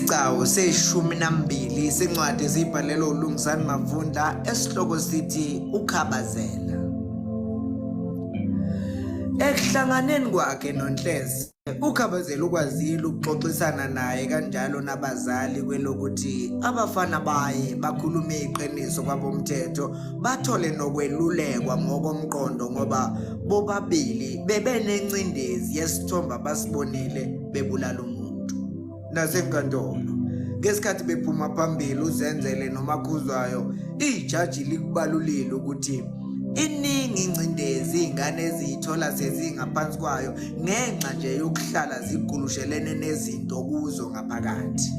Isigcawu se-12 sencwadi esiyibhalelwe uLungisani Mavunda esihloko sithi Ukhabazela. Ekuhlanganeni kwakhe noNhlezi, uKhabazela ukwazile ukuxoxisana naye kanjalo nabazali kwelokuthi abafana baye bakhulume iqiniso kwabomthetho bathole nokwelulekwa ngokomqondo ngoba bobabili bebenencindezi yesithombe abasibonile bebulala umuntu. Nasenkantolo ngesikhathi bephuma phambili uZenzele noMakhuzwayo, ijaji likubalulile ukuthi iningi incindezi ingane ezithola sezingaphansi kwayo ngenxa nje yokuhlala zigulushelene nezinto kuzo ngaphakathi.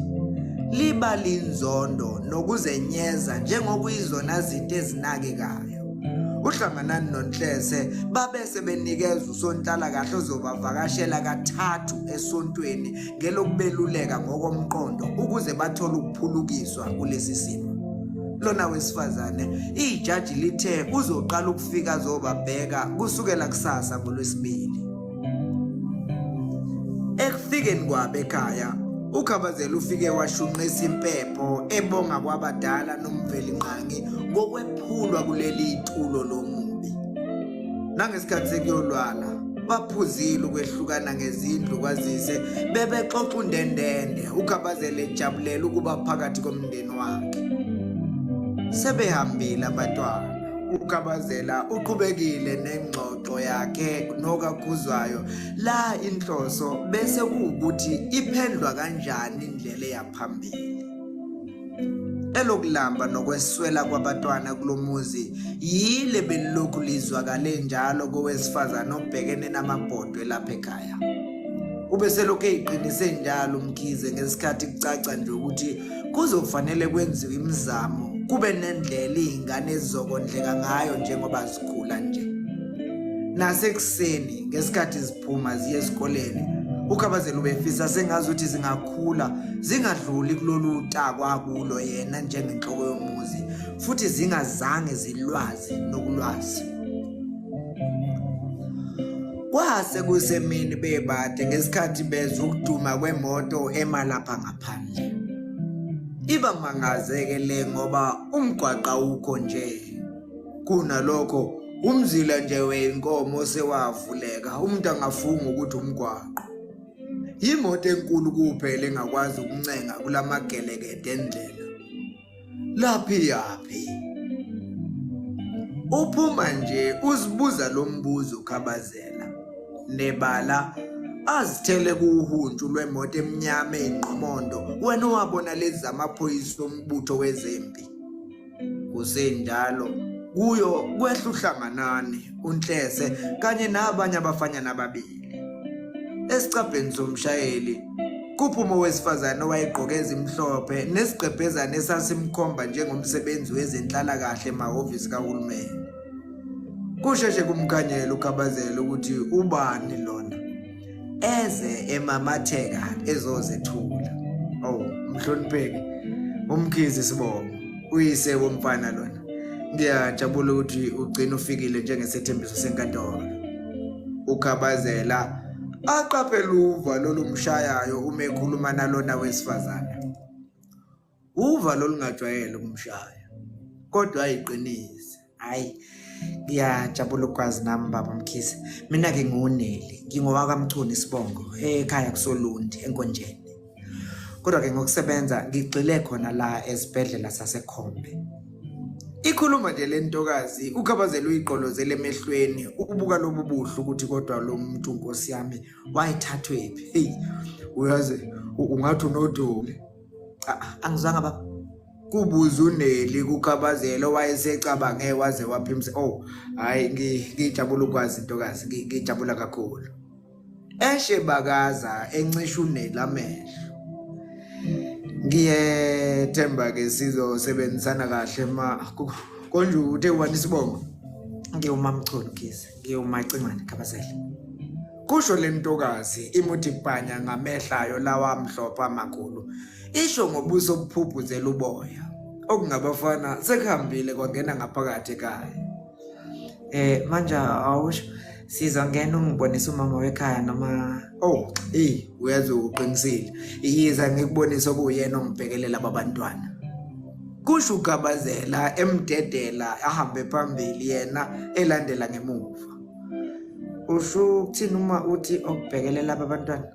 Liba linzondo nokuzenyeza njengokuyizona zinto ezinakekayo. uHlanganani noNhlese babese benikeza uSonhlala kahle ozobavakashela kathathu esontweni ngelokubeluleka ngokomqondo ukuze bathole ukuphulukiswa kulesi simo. Lona wesifazane ijaji lithe uzoqala ukufika azobabheka kusukela kusasa ngoLwesibili. Ekufikeni kwabo ekhaya, uKhabazela ufike washunqisa impepho ebonga kwabadala nomveli nqangi ngokwephulwa kuleli itulo lomubi. Nangesikhathi sekuyolwala baphuzile ukwehlukana ngezindlu kwazise bebexoxa undendende, uKhabazela ejabulela ukuba phakathi komndeni wakhe. Sebehambile abantwana, uKhabazela uqhubekile nengxoxo yakhe noKakhuzwayo la inhloso bese kuukuthi iphendlwa kanjani indlela eyaphambili. Elokulamba nokweswela kwabantwana kulomuzi yile belokhu lizwakale njalo kowesifazana obhekene namabhodwe lapha ekhaya. Ubese lokho eyiqinise njalo uMkhize ngesikhathi kucaca nje ukuthi kuzofanele kwenziwe imizamo kube nendlela izingane ezizokondleka ngayo njengoba zikhula nje. Nasekuseni ngesikhathi ziphuma ziye esikoleni, uKhabazela ubefisa sengazuthi zingakhula zingadluli kulolu takwa kulo yena njengenhloko yomuzi futhi zingazange zilwazi nokulwazi. Kwase kusemini bebade ngesikhathi bezwe ukuduma kwemoto emalapha ngaphandle. Iba mangazekele ngoba umgwaqa ukho nje. Kunalokho umzila nje wenkomo sewavuleka, umuntu angafunga ukuthi umgwaqo. Imoto enkulu kuphela engakwazi ukuncenga kulamagelekeqe endlela. Laphi yaphi? Uphuma nje uzibuza lo mbuzo uKhabazela. Nebala azithele kuhuntshu lwemoto emnyama enqomondo wena wabona lezi zamaphoyisa ombutho wezempi. Kusenjalo kuyo kwehla uHlanganani, uNhlese kanye nabanye abafanyana ababili. Esicabheni somshayeli kuphuma owesifazane owayegqoke ezimhlophe nesiqephezane esasimkhomba njengomsebenzi wezenhlala kahle emahhovisi kahulumeni. Kusheshe kumkhanyela uKhabazela ukuthi ubani lona eze emamatheka ezozethula. Oh, mhlonipheki uMkhize Sibongo, uyise womfana lona. Ngiyajabula ukuthi ugcina ufikile njengesethembiso senkantolo. uKhabazela aqaphela uvalo lomshayayo uma ekhuluma nalona wesifazane. Uvalo lungajwayele ukumshaya kodwa ayiqinise. Hayi, ngiyajabula ukwazi nami baba Mkhize. Mina ke ngiwuNeli, ngingowakaMchunu Sibongo ekhaya kuSolundi eNkonjeni. Kodwa ke ngokusebenza ngigxile khona la esibhedlela saseKhombe. Ikhuluma nje lentokazi uKhabazela uyiqolozele emehlweni ukubuka lobu buhlu ukuthi kodwa lo muntu Nkosi yami wayithathwephi. Hey, uyazi ungathi unodole. Angizwanga baba. Kubuza uNeli kuKhabazela wayesecabange waze waphimsa. Oh, hayi ngijabula ukwazi intokazi, ngijabula kakhulu. Eshe bakaza encisha uNeli amehlo. Ngiyethemba ke sizosebenzisana kahle konje uthe wani Sibongo. NgiwuMamchunu Mkhize, ngiwumacingwane Khabazela. Kusho lentokazi imuthi ibhanya ngamehlayo lawa amhlophe amakhulu. Isho ngobuso obuphuphuzela uboya. Okungabafana sekuhambile kwangena ngaphakathi ekhaya. Manje awusho Sizongena ungibonisa umama wekhaya noma uyazi uqinisile. Yiza ngikubonisa okuyena ongibhekelela abantwana. Kusho uGabazela emdedela ahambe phambili yena elandela ngemuva. Usho ukuthini uma uthi okubhekelela abantwana?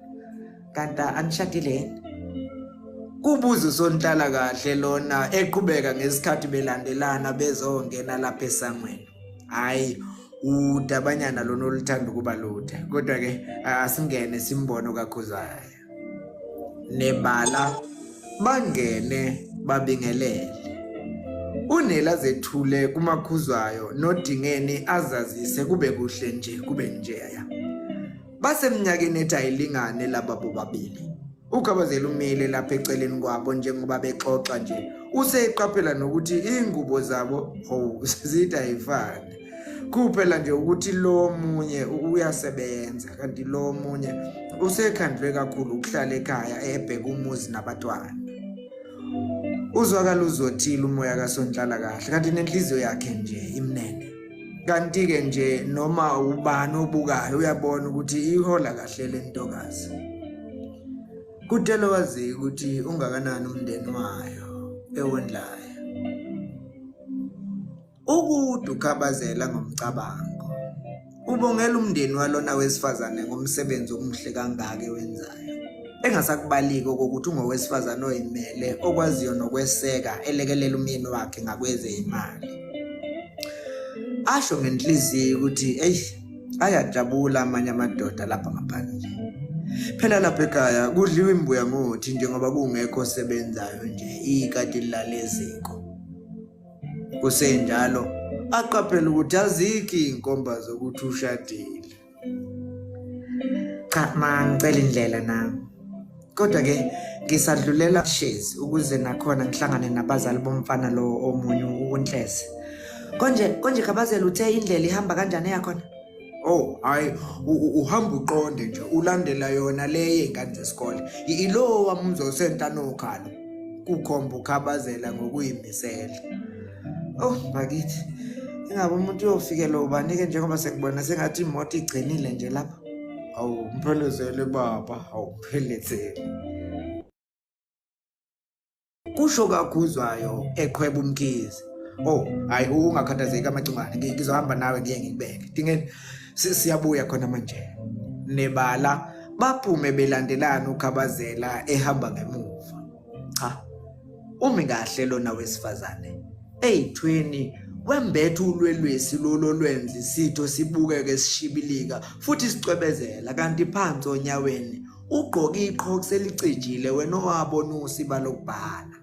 Kanti anishadile yini? Kubuza usonhlala kahle lona eqhubeka ngesikhathi belandelana bezongena lapha esangweni. Hayi udabanyana lona oluthanda ukuba lude. Kodwa ke asingene simbono kaKhuzayo. Nebala bangene babingelele. Unela zethule kumaKhuzayo noDingeni azazise kube kuhle nje kube njeya. Basemnyakeni etayilingane laba bobabili. uGabazela umile lapha eceleni kwabo njengoba bexoxa nje. Useqaphela nokuthi ingubo zabo zitha ayifani. Kuphela nje ukuthi lo munye uyasebenza kanti lo munye usekhandwe kakhulu ukuhlala ekhaya ebheka umuzi nabantwana. Uzwakala uzothila umoya kaSonhlala kahle kanti nenhliziyo yakhe nje imnene. Kanti ke nje noma ubani obukayo uyabona ukuthi ihola kahle le ntokazi. Kutelo wazi ukuthi ungakanani umndeni wayo ewondlayo. Ukude uGabazela ngomcabango. Ubongela umndeni walona wesifazane ngomsebenzi omuhle kangaka wenzayo. Engasakubalika ukuthi ungowesifazane oyimele okwaziyo nokweseka elekelela umyeni wakhe ngakweze imali. Asho ngenhliziyo ukuthi ayajabula amanye amadoda lapha ngaphandle. Phela lapha ekhaya kudliwa imbuya ngothi njengoba kungekho osebenzayo nje ikati laleziko. Kusenjalo aqaphela ukuthi azikho inkomba zokuthi ushadile. Cha mangicela indlela nami. Kodwa ke ngisadlulela shezi ukuze nakhona ngihlangane nabazali bomfana lo omunye uNhlezi. Konje Gabazela uthe indlela ihamba kanjani yakhona? Hayi uhamba uqonde nje ulandela yona le yengane zesikole. Ilo wamumzo sentana okhalo. Kukhomba uGabazela ngokuyimisela. Bakithi. Ingabe umuntu uyofikela ubani ke njengoba sekubona sengathi imoto igcinile nje lapha. Mphelezele baba, phelezele. Kusho kaKhuzayo eqhweba umkhizi. Hayi ungakhathazeki amacungane ngizohamba nawe ngiye ngikubeke. Dingeni siyabuya khona manje. Nebala baphume belandelana uGabazela ehamba ngemuva. Cha. Umi kahle lona wesifazane. Eyithweni wembethe ulwelwesi lolo lwenza isitho sibukeke sishibilika futhi sicwebezela kanti phansi onyaweni ugqoke iqhoko selicijile wena owabona usiba lokubhala.